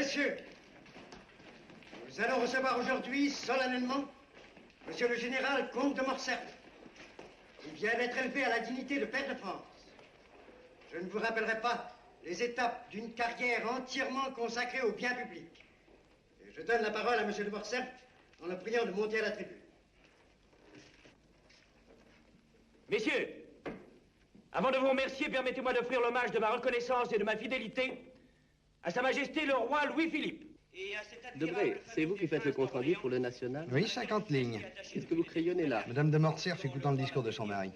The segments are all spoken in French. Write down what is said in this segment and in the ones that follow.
messieurs, nous allons recevoir aujourd'hui, solennellement, Monsieur le général Comte de Morcerf, qui vient d'être élevé à la dignité de pair de France. Je ne vous rappellerai pas les étapes d'une carrière entièrement consacrée au bien public. Et je donne la parole à Monsieur de Morcerf en le priant de monter à la tribune. Messieurs, avant de vous remercier, permettez-moi d'offrir l'hommage de ma reconnaissance et de ma fidélité à Sa Majesté le roi Louis-Philippe. Debré, c'est vous qui faites le compte-rendu pour le National? Oui, 50 lignes. Qu'est-ce que vous crayonnez là? Madame de Morcerf écoutant le discours de son mari.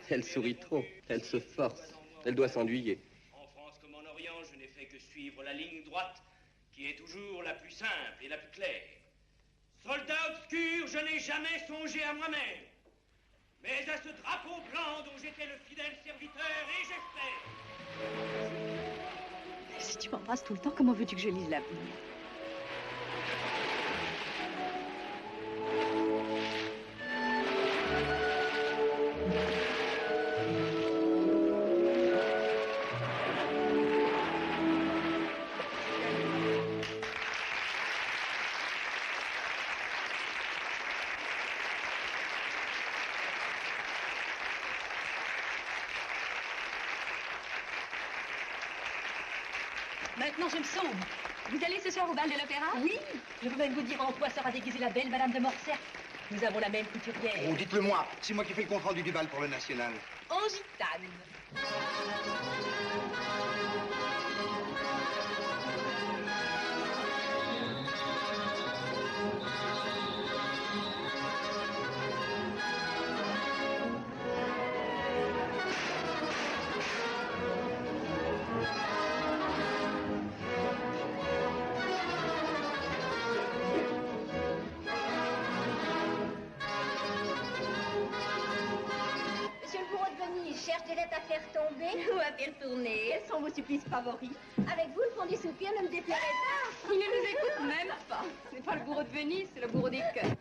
Elle sourit trop, elle se force. Elle doit s'ennuyer. En France comme en Orient, je n'ai fait que suivre la ligne droite, qui est toujours la plus simple et la plus claire. Soldat obscur, je n'ai jamais songé à moi-même, mais à ce drapeau blanc dont j'étais le fidèle serviteur, et j'ai fait. Si tu m'embrasses tout le temps, comment veux-tu que je lise l'avenir? Maintenant, je me sauve. Vous allez ce soir au bal de l'opéra? Oui. Je veux même vous dire en quoi sera déguisée la belle Madame de Morcerf. Nous avons la même couturière. Oh, dites-le moi. C'est moi qui fais le compte-rendu du bal pour le National. En gitane. Cherche des lettres à faire tomber ou à faire tourner. Quels sont vos supplices favoris? Avec vous, le fond du soupir ne me déplairait pas. Il ne nous écoute même pas. Ce n'est pas le bourreau de Venise, c'est le bourreau des cœurs.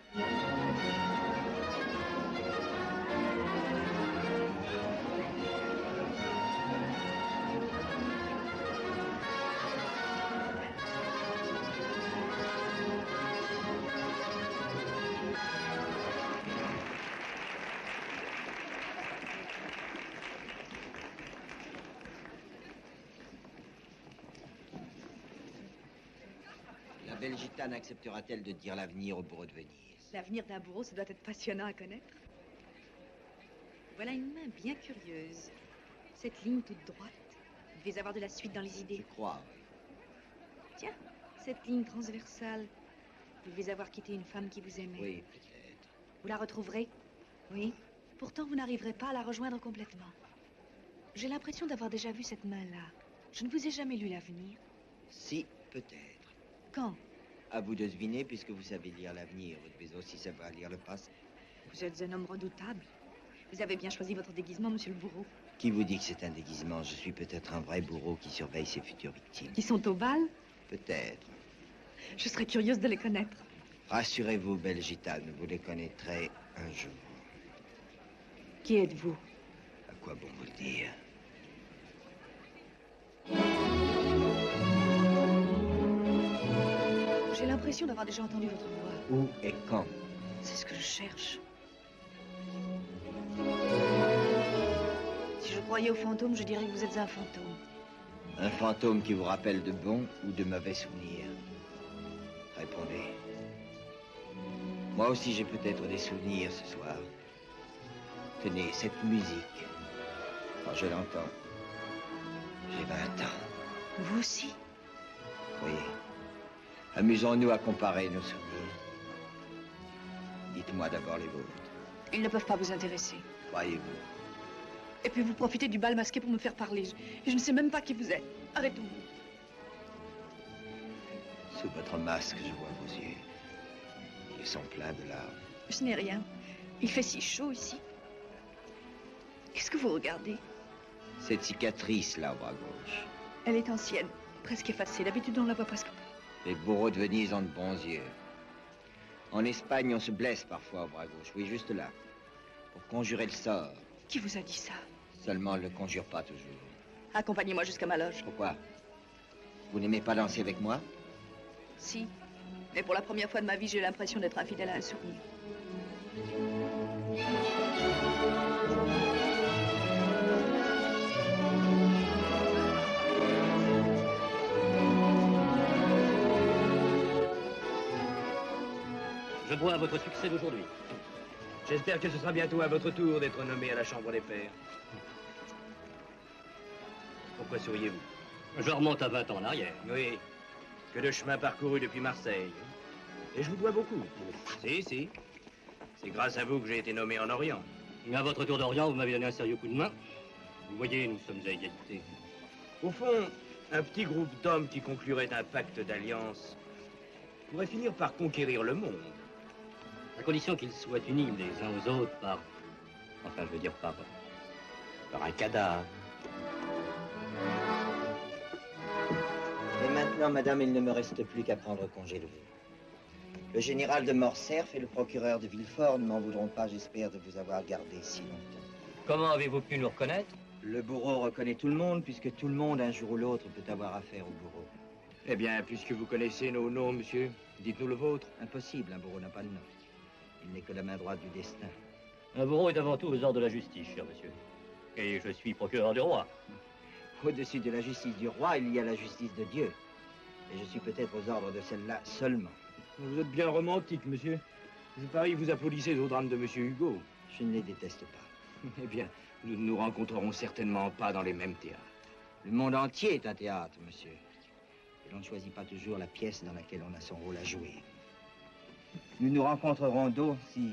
La belle gitane acceptera-t-elle de dire l'avenir au bourreau de Venise? L'avenir d'un bourreau, ça doit être passionnant à connaître. Voilà une main bien curieuse. Cette ligne toute droite. Vous devez avoir de la suite dans les idées. Je crois. Tiens, cette ligne transversale. Vous devez avoir quitté une femme qui vous aimait. Oui, peut-être. Vous la retrouverez? Oui. Pourtant, vous n'arriverez pas à la rejoindre complètement. J'ai l'impression d'avoir déjà vu cette main-là. Je ne vous ai jamais lu l'avenir. Si, peut-être. Quand? À vous de deviner, puisque vous savez lire l'avenir. Vous devez aussi savoir lire le passé. Vous êtes un homme redoutable. Vous avez bien choisi votre déguisement, monsieur le bourreau. Qui vous dit que c'est un déguisement? Je suis peut-être un vrai bourreau qui surveille ses futures victimes. Qui sont au bal? Peut-être. Je serais curieuse de les connaître. Rassurez-vous, belle gitane, vous les connaîtrez un jour. Qui êtes-vous? À quoi bon vous le dire? J'ai l'impression d'avoir déjà entendu votre voix. Où et quand? C'est ce que je cherche. Si je croyais aux fantômes, je dirais que vous êtes un fantôme. Un fantôme qui vous rappelle de bons ou de mauvais souvenirs? Répondez. Moi aussi, j'ai peut-être des souvenirs ce soir. Tenez, cette musique. Quand je l'entends, j'ai 20 ans. Vous aussi? Oui. Amusons-nous à comparer nos souvenirs. Dites-moi d'abord les vôtres. Ils ne peuvent pas vous intéresser. Croyez-vous? Et puis vous profitez du bal masqué pour me faire parler. Je ne sais même pas qui vous êtes. Arrêtons-vous. Sous votre masque, je vois vos yeux. Ils sont pleins de larmes. Ce n'est rien. Il fait si chaud ici. Qu'est-ce que vous regardez? Cette cicatrice là au bras gauche. Elle est ancienne, presque effacée. D'habitude, on la voit presque pas. Les bourreaux de Venise ont de bons yeux. En Espagne, on se blesse parfois au bras gauche. Oui, juste là. Pour conjurer le sort. Qui vous a dit ça? Seulement, on ne le conjure pas toujours. Accompagnez-moi jusqu'à ma loge. Pourquoi? Vous n'aimez pas danser avec moi? Si. Mais pour la première fois de ma vie, j'ai l'impression d'être infidèle à un souvenir. Je bois à votre succès d'aujourd'hui. J'espère que ce sera bientôt à votre tour d'être nommé à la Chambre des Pairs. Pourquoi souriez-vous? Je remonte à 20 ans en arrière. Oui. Que de chemin parcouru depuis Marseille. Et je vous dois beaucoup. Si, si. C'est grâce à vous que j'ai été nommé en Orient. À votre tour d'Orient, vous m'avez donné un sérieux coup de main. Vous voyez, nous sommes à égalité. Au fond, un petit groupe d'hommes qui conclurait un pacte d'alliance pourrait finir par conquérir le monde. À condition qu'ils soient unis les uns aux autres par... Enfin, je veux dire par un cadavre. Et maintenant, madame, il ne me reste plus qu'à prendre congé de vous. Le général de Morcerf et le procureur de Villefort ne m'en voudront pas, j'espère, de vous avoir gardé si longtemps. Comment avez-vous pu nous reconnaître? Le bourreau reconnaît tout le monde, puisque tout le monde, un jour ou l'autre, peut avoir affaire au bourreau. Eh bien, puisque vous connaissez nos noms, monsieur, dites-nous le vôtre. Impossible, un bourreau n'a pas de nom. Il n'est que la main droite du destin. Un bourreau est avant tout aux ordres de la justice, cher monsieur. Et je suis procureur du roi. Au-dessus de la justice du roi, il y a la justice de Dieu. Et je suis peut-être aux ordres de celle-là seulement. Vous êtes bien romantique, monsieur. Je parie que vous applaudissez au drame de monsieur Hugo. Je ne les déteste pas. Eh bien, nous ne nous rencontrerons certainement pas dans les mêmes théâtres. Le monde entier est un théâtre, monsieur. Et l'on ne choisit pas toujours la pièce dans laquelle on a son rôle à jouer. Nous nous rencontrerons donc si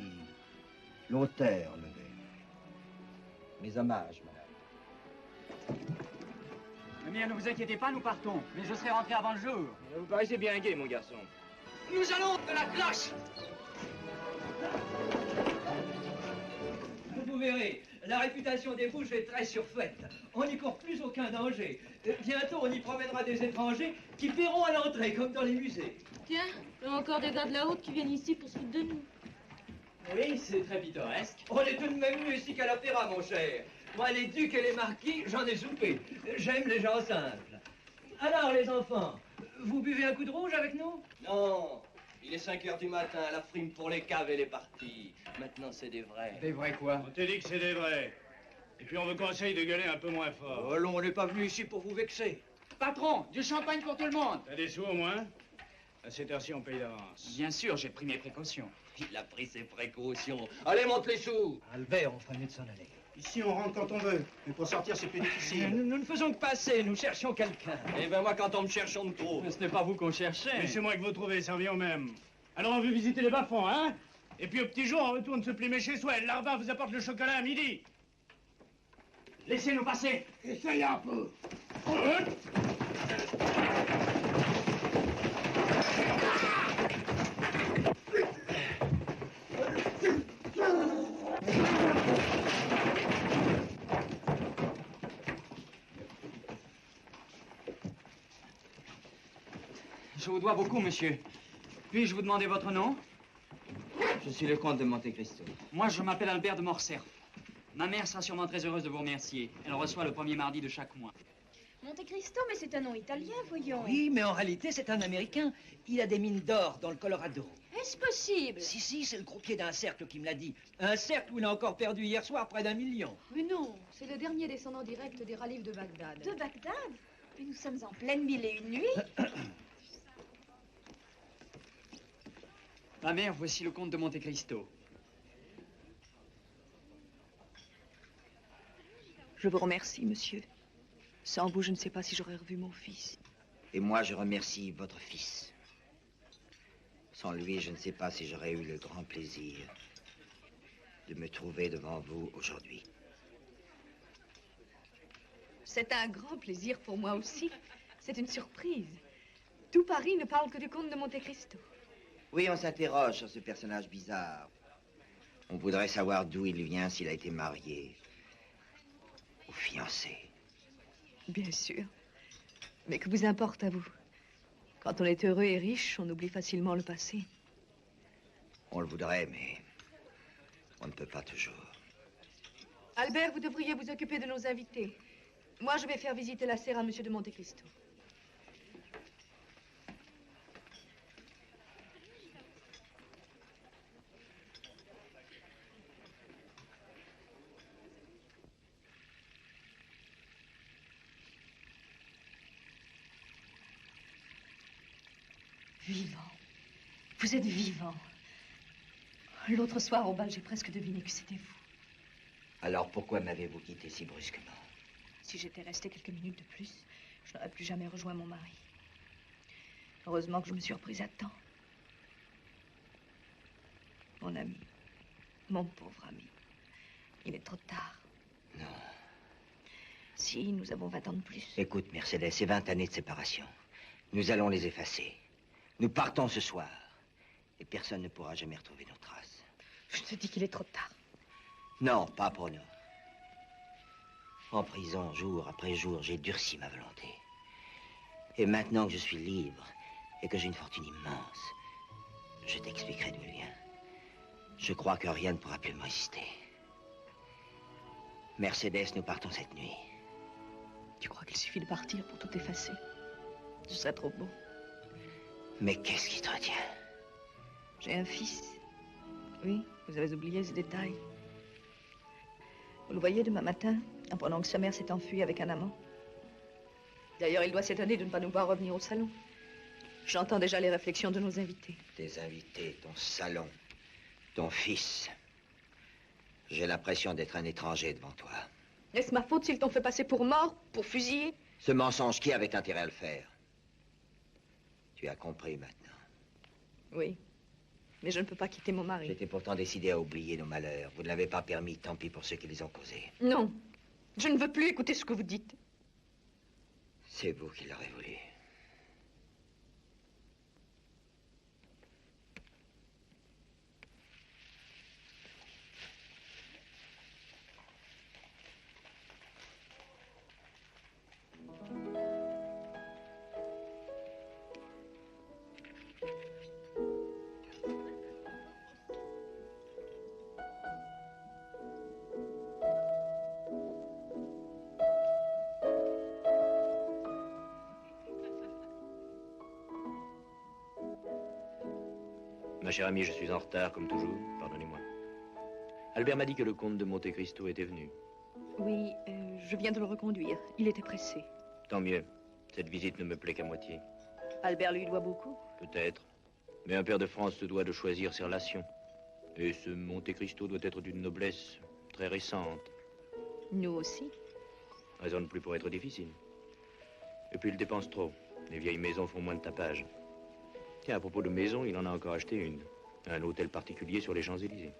l'auteur le veut. Mes hommages, madame. Eh bien, ne vous inquiétez pas, nous partons. Mais je serai rentré avant le jour. Vous paraissez bien gai, mon garçon. Nous allons de la cloche. Vous verrez, la réputation des Bouches est très surfaite. On n'y court plus aucun danger. Bientôt, on y promènera des étrangers qui paieront à l'entrée, comme dans les musées. Tiens, il y a encore des gars de la haute qui viennent ici pour se foutre de nous. Oui, c'est très pittoresque. On est tout de même venu ici qu'à l'opéra, mon cher. Moi, les ducs et les marquis, j'en ai soupé. J'aime les gens simples. Alors, les enfants, vous buvez un coup de rouge avec nous? Non, il est 5 heures du matin, la frime pour les caves et les parties. Maintenant, c'est des vrais. Des vrais quoi? On t'a dit que c'est des vrais. Et puis on vous conseille de gueuler un peu moins fort. Oh non, on n'est pas venu ici pour vous vexer. Patron, du champagne pour tout le monde. T'as des sous au moins? À cette heure-ci, on paye d'avance. Bien sûr, j'ai pris mes précautions. Il a pris ses précautions. Allez, monte les sous. Albert, on ferait mieux de s'en aller. Ici, on rentre quand on veut. Mais pour sortir, c'est plus difficile. Nous ne faisons que passer, nous cherchions quelqu'un. Eh ben moi, quand on me cherche, on me trouve. Mais ce n'est pas vous qu'on cherchait. Mais c'est moi que vous trouvez, ça revient au même. Alors on veut visiter les bas-fonds, hein? Et puis au petit jour, on retourne se plumer chez soi. Le larbin vous apporte le chocolat à midi. Laissez-nous passer. Essayez un peu. Je vous dois beaucoup, monsieur. Puis-je vous demander votre nom? Je suis le comte de Monte Cristo. Moi, je m'appelle Albert de Morcerf. Ma mère sera sûrement très heureuse de vous remercier. Elle reçoit le premier mardi de chaque mois. Monte Cristo, mais c'est un nom italien, voyons. Oui, mais en réalité, c'est un Américain. Il a des mines d'or dans le Colorado. Est-ce possible? Si, c'est le croupier d'un cercle qui me l'a dit. Un cercle où il a encore perdu hier soir près d'1 million. Mais non, c'est le dernier descendant direct des Ralifs de Bagdad. De Bagdad? Mais nous sommes en pleine 1001 nuits. Ma mère, voici le comte de Monte Cristo. Je vous remercie, monsieur. Sans vous, je ne sais pas si j'aurais revu mon fils. Et moi, je remercie votre fils. Sans lui, je ne sais pas si j'aurais eu le grand plaisir de me trouver devant vous aujourd'hui. C'est un grand plaisir pour moi aussi. C'est une surprise. Tout Paris ne parle que du comte de Monte Cristo. Oui, on s'interroge sur ce personnage bizarre. On voudrait savoir d'où il vient, s'il a été marié ou fiancé. Bien sûr. Mais que vous importe à vous? Quand on est heureux et riche, on oublie facilement le passé. On le voudrait, mais on ne peut pas toujours. Albert, vous devriez vous occuper de nos invités. Moi, je vais faire visiter la serre à monsieur de Monte Cristo. Vivant. Vous êtes vivant. L'autre soir, au bal, j'ai presque deviné que c'était vous. Alors pourquoi m'avez-vous quitté si brusquement? Si j'étais restée quelques minutes de plus, je n'aurais plus jamais rejoint mon mari. Heureusement que je me suis reprise à temps. Mon ami, mon pauvre ami, il est trop tard. Non. Si, nous avons 20 ans de plus. Écoute, Mercedes, c'est 20 années de séparation. Nous allons les effacer. Nous partons ce soir. Et personne ne pourra jamais retrouver nos traces. Je te dis qu'il est trop tard. Non, pas pour nous. En prison, jour après jour, j'ai durci ma volonté. Et maintenant que je suis libre et que j'ai une fortune immense, je t'expliquerai d'où elle vient. Je crois que rien ne pourra plus me résister. Mercedes, nous partons cette nuit. Tu crois qu'il suffit de partir pour tout effacer? Ce serait trop beau. Mais qu'est-ce qui te retient? J'ai un fils. Oui, vous avez oublié ce détail. Vous le voyez demain matin, pendant que sa mère s'est enfuie avec un amant. D'ailleurs, il doit s'étonner de ne pas nous voir revenir au salon. J'entends déjà les réflexions de nos invités. Tes invités, ton salon, ton fils. J'ai l'impression d'être un étranger devant toi. Est-ce ma faute s'ils t'ont fait passer pour mort, pour fusiller? Ce mensonge, qui avait intérêt à le faire? Tu as compris maintenant. Oui, mais je ne peux pas quitter mon mari. J'étais pourtant décidé à oublier nos malheurs. Vous ne l'avez pas permis, tant pis pour ceux qui les ont causés. Non, je ne veux plus écouter ce que vous dites. C'est vous qui l'aurez voulu. Ma chère amie, je suis en retard, comme toujours. Pardonnez-moi. Albert m'a dit que le comte de Monte Cristo était venu. Oui, je viens de le reconduire. Il était pressé. Tant mieux. Cette visite ne me plaît qu'à moitié. Albert lui doit beaucoup. Peut-être. Mais un père de France se doit de choisir ses relations. Et ce Monte Cristo doit être d'une noblesse très récente. Nous aussi. Raison de plus pour être difficile. Et puis il dépense trop. Les vieilles maisons font moins de tapage. Tiens, à propos de maison, il en a encore acheté une. Un hôtel particulier sur les Champs-Élysées.